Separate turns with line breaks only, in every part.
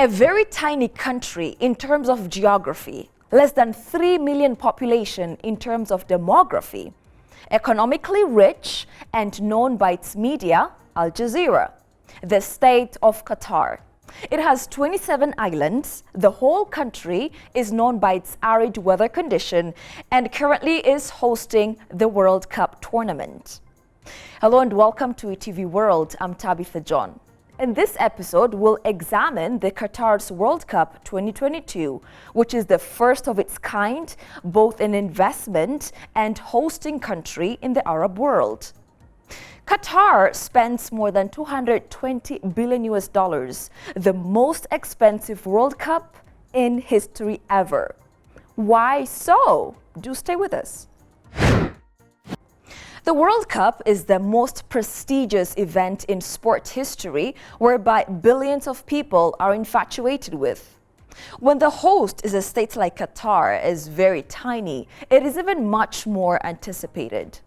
A very tiny country in terms of geography, less than 3 million population in terms of demography, economically rich and known by its media, Al Jazeera, the state of Qatar. It has 27 islands. The whole country is known by its arid weather condition and currently is hosting the World Cup tournament. Hello and welcome to ETV World. I'm Tabitha John. In this episode, we'll examine the Qatar's World Cup 2022, which is the first of its kind, both in investment and hosting country in the Arab world. Qatar spends more than $220 billion, the most expensive World Cup in history ever. Why so? Do stay with us. The World Cup is the most prestigious event in sport history, whereby billions of people are infatuated with. When the host is a state like Qatar is very tiny, it is even much more anticipated.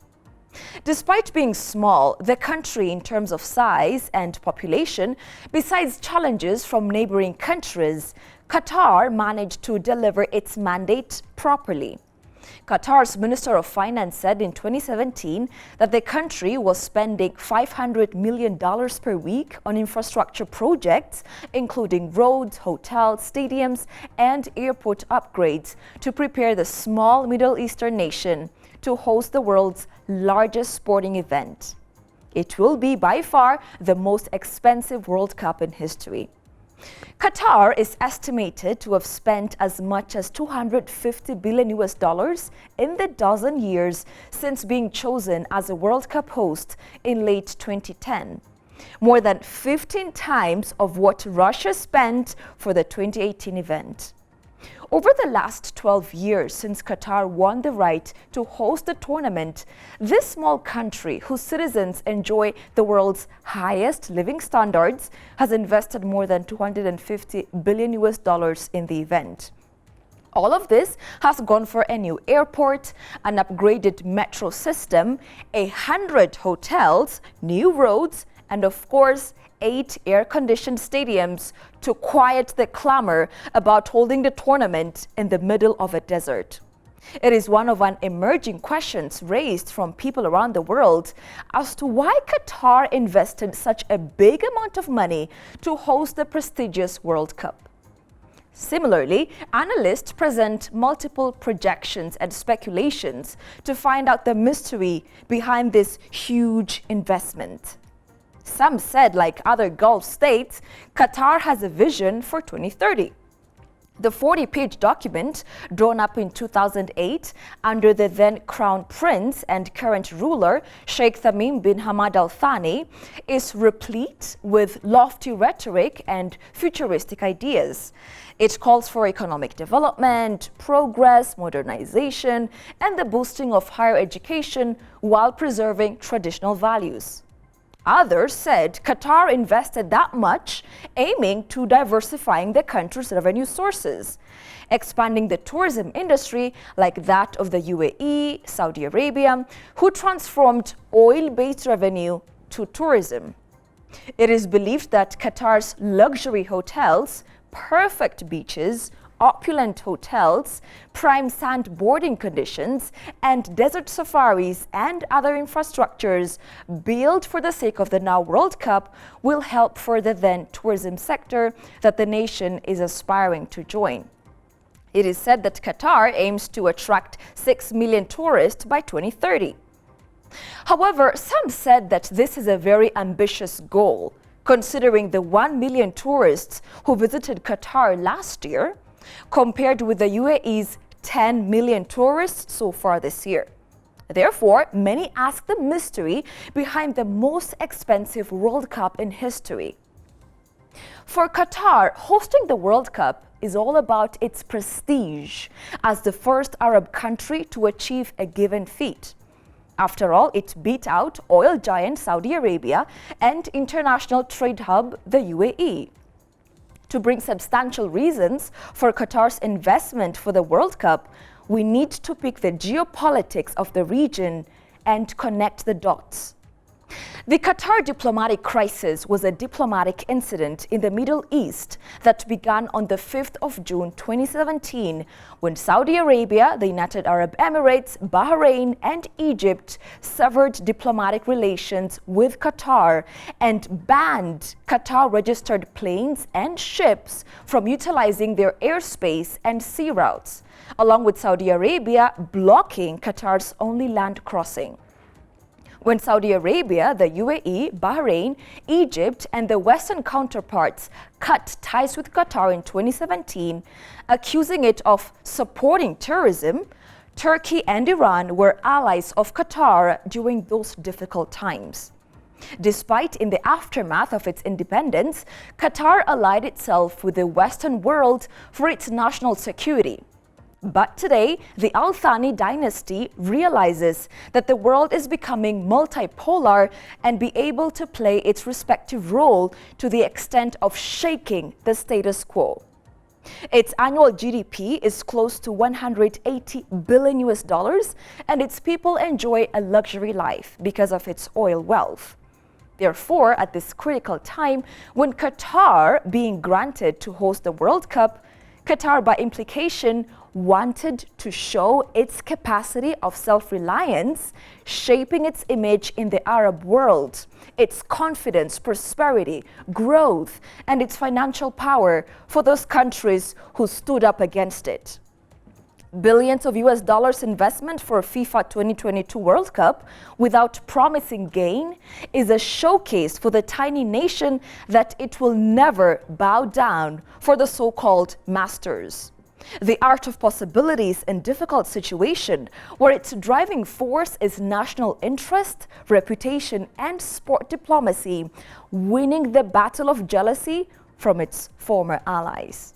Despite being small, the country in terms of size and population, besides challenges from neighboring countries, Qatar managed to deliver its mandate properly. Qatar's Minister of Finance said in 2017 that the country was spending $500 million per week on infrastructure projects, including roads, hotels, stadiums, and airport upgrades to prepare the small Middle Eastern nation to host the world's largest sporting event. It will be by far the most expensive World Cup in history. Qatar is estimated to have spent as much as $250 billion in the dozen years since being chosen as a World Cup host in late 2010. More than 15 times of what Russia spent for the 2018 event. Over the last 12 years since Qatar won the right to host the tournament, this small country, whose citizens enjoy the world's highest living standards, has invested more than $250 billion in the event. All of this has gone for a new airport, an upgraded metro system, 100 hotels, new roads, and of course, 8 air-conditioned stadiums to quiet the clamor about holding the tournament in the middle of a desert. It is one of an emerging questions raised from people around the world as to why Qatar invested such a big amount of money to host the prestigious World Cup. Similarly, analysts present multiple projections and speculations to find out the mystery behind this huge investment. Some said, like other Gulf states, Qatar has a vision for 2030. The 40-page document, drawn up in 2008 under the then Crown Prince and current ruler Sheikh Tamim bin Hamad Al Thani, is replete with lofty rhetoric and futuristic ideas. It calls for economic development, progress, modernization, and the boosting of higher education while preserving traditional values. Others said Qatar invested that much aiming to diversifying the country's revenue sources, expanding the tourism industry like that of the UAE, Saudi Arabia, who transformed oil-based revenue to tourism. It is believed that Qatar's luxury hotels, perfect beaches, opulent hotels, prime sand boarding conditions, and desert safaris and other infrastructures built for the sake of the now World Cup will help further the tourism sector that the nation is aspiring to join. It is said that Qatar aims to attract 6 million tourists by 2030. However, some said that this is a very ambitious goal, considering the 1 million tourists who visited Qatar last year, compared with the UAE's 10 million tourists so far this year. Therefore, many ask the mystery behind the most expensive World Cup in history. For Qatar, hosting the World Cup is all about its prestige as the first Arab country to achieve a given feat. After all, it beat out oil giant Saudi Arabia and international trade hub the UAE. To bring substantial reasons for Qatar's investment for the World Cup, we need to pick the geopolitics of the region and connect the dots. The Qatar diplomatic crisis was a diplomatic incident in the Middle East that began on the 5th of June 2017 when Saudi Arabia, the United Arab Emirates, Bahrain and Egypt severed diplomatic relations with Qatar and banned Qatar-registered planes and ships from utilizing their airspace and sea routes, along with Saudi Arabia blocking Qatar's only land crossing. When Saudi Arabia, the UAE, Bahrain, Egypt and the Western counterparts cut ties with Qatar in 2017, accusing it of supporting terrorism, Turkey and Iran were allies of Qatar during those difficult times. Despite in the aftermath of its independence, Qatar allied itself with the Western world for its national security. But today, the Al Thani dynasty realizes that the world is becoming multipolar and be able to play its respective role to the extent of shaking the status quo. Its annual GDP is close to 180 billion US dollars, and its people enjoy a luxury life because of its oil wealth. Therefore, at this critical time, when Qatar being granted to host the World Cup, Qatar, by implication, wanted to show its capacity of self-reliance, shaping its image in the Arab world, its confidence, prosperity, growth, and its financial power for those countries who stood up against it. Billions of US dollars investment for FIFA 2022 World Cup without promising gain is a showcase for the tiny nation that it will never bow down for the so-called masters. The art of possibilities in difficult situation where its driving force is national interest, reputation and sport diplomacy, winning the battle of jealousy from its former allies.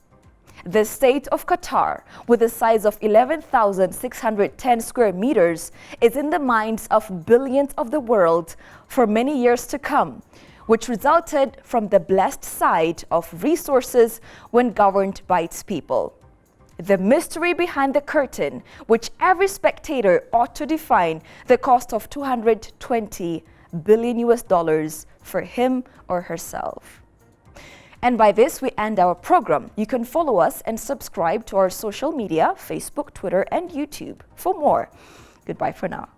The state of Qatar, with a size of 11,610 square meters, is in the minds of billions of the world for many years to come, which resulted from the blessed side of resources when governed by its people. The mystery behind the curtain, which every spectator ought to define the cost of 220 billion US dollars for him or herself. And by this, we end our program. You can follow us and subscribe to our social media, Facebook, Twitter, and YouTube for more. Goodbye for now.